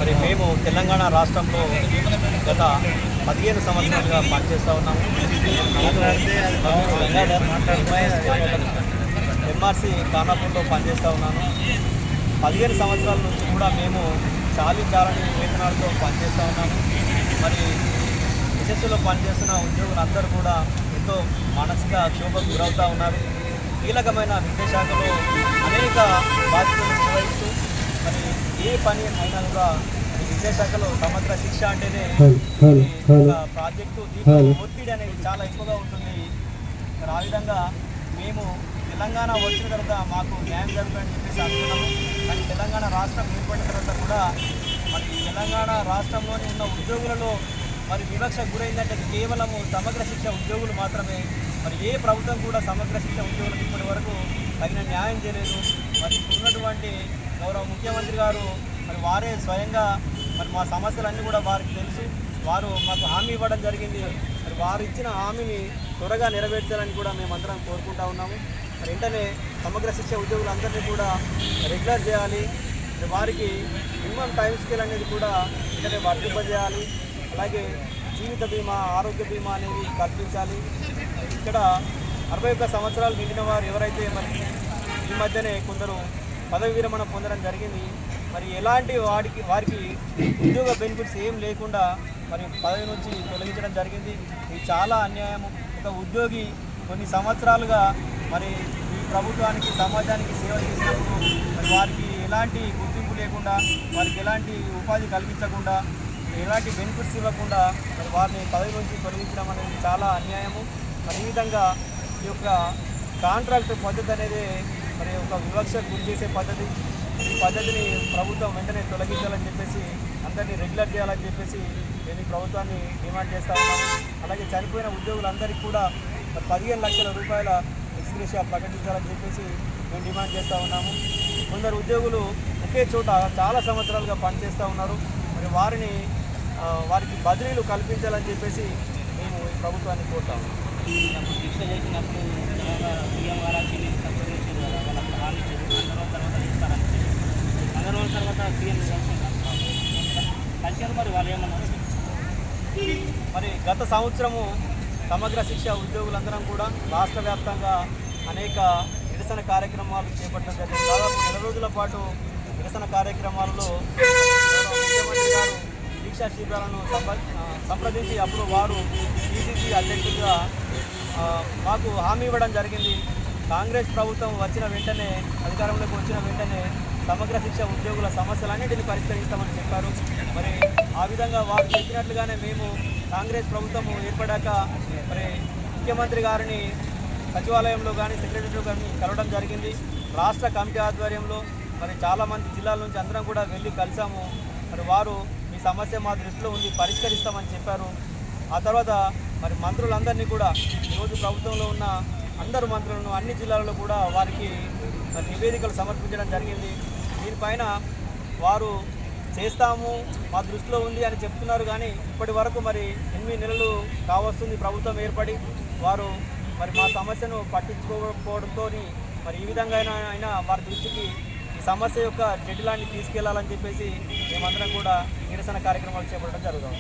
మరి మేము తెలంగాణ రాష్ట్రంలో గత 15 సంవత్సరాలుగా పనిచేస్తూ ఉన్నాము. ఎంఆర్సి ఖానాపూర్లో పనిచేస్తూ ఉన్నాను. 15 సంవత్సరాల నుంచి కూడా మేము చాలీ వేతనాలతో పనిచేస్తూ ఉన్నాము. మరి యశస్సులో పనిచేస్తున్న ఉద్యోగులందరూ కూడా ఎంతో మానసిక క్షోభకు గురవుతూ ఉన్నారు. కీలకమైన విద్యాశాఖలో అనేక బాధ్యతలు నిర్వహిస్తూ మరి ఏ పని అయినా కూడా విద్యాశాఖలో సమగ్ర శిక్ష అంటేనే ప్రాజెక్టు దీంట్లో ఒత్తిడి అనేది చాలా ఎక్కువగా ఉంటుంది. మరి ఆ విధంగా మేము తెలంగాణ వచ్చిన తర్వాత మాకు న్యాయం జరుగుతుందని చెప్పేసి అనుకున్నాము. కానీ తెలంగాణ రాష్ట్రం ఏర్పడిన తర్వాత కూడా మరి తెలంగాణ రాష్ట్రంలోని ఉన్న ఉద్యోగులలో మరి వివక్ష గురైందంటే కేవలము సమగ్ర శిక్ష ఉద్యోగులు మాత్రమే. మరి ఏ ప్రభుత్వం కూడా సమగ్ర శిక్ష ఉద్యోగులకు ఇప్పటి వరకు తగిన న్యాయం చేయలేదు. మరి ఉన్నటువంటి గౌరవ ముఖ్యమంత్రి గారు మరి వారే స్వయంగా మరి మా సమస్యలన్నీ కూడా వారికి తెలుసు. వారు మాకు హామీ ఇవ్వడం జరిగింది. మరి వారు ఇచ్చిన హామీని త్వరగా నెరవేర్చాలని కూడా మేమందరం కోరుకుంటా ఉన్నాము. మరి వెంటనే సమగ్ర శిక్ష ఉద్యోగులందరినీ కూడా రెగ్యులర్ చేయాలి. వారికి మినిమం టైం స్కేల్ అనేది కూడా వెంటనే వర్తింపజేయాలి. అలాగే జీవిత బీమా, ఆరోగ్య బీమా అనేవి కల్పించాలి. ఇక్కడ 61 సంవత్సరాలు నిండిన వారు ఎవరైతే మరి ఈ మధ్యనే కొందరు పదవి విరమణ పొందడం జరిగింది. మరి ఎలాంటి వారికి ఉద్యోగ బెనిఫిట్స్ ఏం లేకుండా మరి పదవి నుంచి తొలగించడం జరిగింది. ఇది చాలా అన్యాయం. ఒక ఉద్యోగి కొన్ని సంవత్సరాలుగా మరి ఈ ప్రభుత్వానికి సమాజానికి సేవ చేసినప్పుడు మరి వారికి ఎలాంటి గుర్తింపు లేకుండా, వారికి ఎలాంటి ఉపాధి కల్పించకుండా, ఎలాంటి బెనిఫిట్స్ ఇవ్వకుండా మరి వారిని పదవి నుంచి తొలగించడం అనేది చాలా అన్యాయము. మరి ఈ విధంగా ఈ యొక్క కాంట్రాక్ట్ పద్ధతి అనేది మరి ఒక వివక్షకు గురి చేసే పద్ధతి. ఈ పద్ధతిని ప్రభుత్వం వెంటనే తొలగించాలని చెప్పేసి, అందరినీ రెగ్యులర్ చేయాలని చెప్పేసి నేను ప్రభుత్వాన్ని డిమాండ్ చేస్తూ ఉన్నాము. అలాగే చనిపోయిన ఉద్యోగులందరికీ కూడా 15 లక్షల రూపాయల ఎక్స్గ్రేషియా ప్రకటించాలని చెప్పేసి మేము డిమాండ్ చేస్తూ ఉన్నాము. కొందరు ఉద్యోగులు ఒకే చోట చాలా సంవత్సరాలుగా పనిచేస్తూ ఉన్నారు. మరి వారికి బదిలీలు కల్పించాలని చెప్పేసి మేము ఈ ప్రభుత్వాన్ని కోరుతాము. శిక్ష చేసినప్పుడు సీఎం గారు సంప్రదించారు కదా, వాళ్ళకి హామీ ఇచ్చారు. 100 రోజుల తర్వాత ఇస్తారని 100 రోజుల తర్వాత సీఎం కలిసారు. మరి వాళ్ళు ఏమన్నారు? మరి గత సంవత్సరము సమగ్ర శిక్ష ఉద్యోగులందరం కూడా రాష్ట్ర వ్యాప్తంగా అనేక నిరసన కార్యక్రమాలు చేపట్టడం జరిగింది. దాదాపు 4 రోజుల పాటు నిరసన కార్యక్రమాలలో ముఖ్యమంత్రి గారు దీక్షా శిబిరాలను సంప్రదించి అప్పుడు వారు టీసీసీ అధ్యక్షుడిగా మాకు హామీ ఇవ్వడం జరిగింది. కాంగ్రెస్ ప్రభుత్వం వచ్చిన వెంటనే, అధికారంలోకి వచ్చిన వెంటనే సమగ్ర శిక్ష ఉద్యోగుల సమస్యలన్నింటినీ పరిష్కరిస్తామని చెప్పారు. మరి ఆ విధంగా వారు చెప్పినట్లుగానే మేము కాంగ్రెస్ ప్రభుత్వం ఏర్పడాక మరి ముఖ్యమంత్రి గారిని సచివాలయంలో కానీ సెక్రటరీలో కానీ కలవడం జరిగింది. రాష్ట్ర కమిటీ ఆధ్వర్యంలో మరి చాలామంది జిల్లాల నుంచి అందరం కూడా వెళ్ళి కలిసాము. మరి వారు మీ సమస్య మా దృష్టిలో ఉంది, పరిష్కరిస్తామని చెప్పారు. ఆ తర్వాత మరి మంత్రులందరినీ కూడా ఈరోజు ప్రభుత్వంలో ఉన్న అందరు మంత్రులను అన్ని జిల్లాలలో కూడా వారికి మరి నివేదికలు సమర్పించడం జరిగింది. దీనిపైన వారు చేస్తాము, మా దృష్టిలో ఉంది అని చెప్తున్నారు. కానీ ఇప్పటి వరకు మరి 8 నెలలు కావస్తుంది ప్రభుత్వం ఏర్పడి. వారు మరి మా సమస్యను పట్టించుకోకపోవడంతో మరి ఈ విధంగా అయినా వారి దృష్టికి ఈ సమస్య యొక్క జటిలాన్ని తీసుకెళ్లాలని చెప్పేసి మేమందరం కూడా నిరసన కార్యక్రమాలు చేపట్టడం జరుగుతుంది.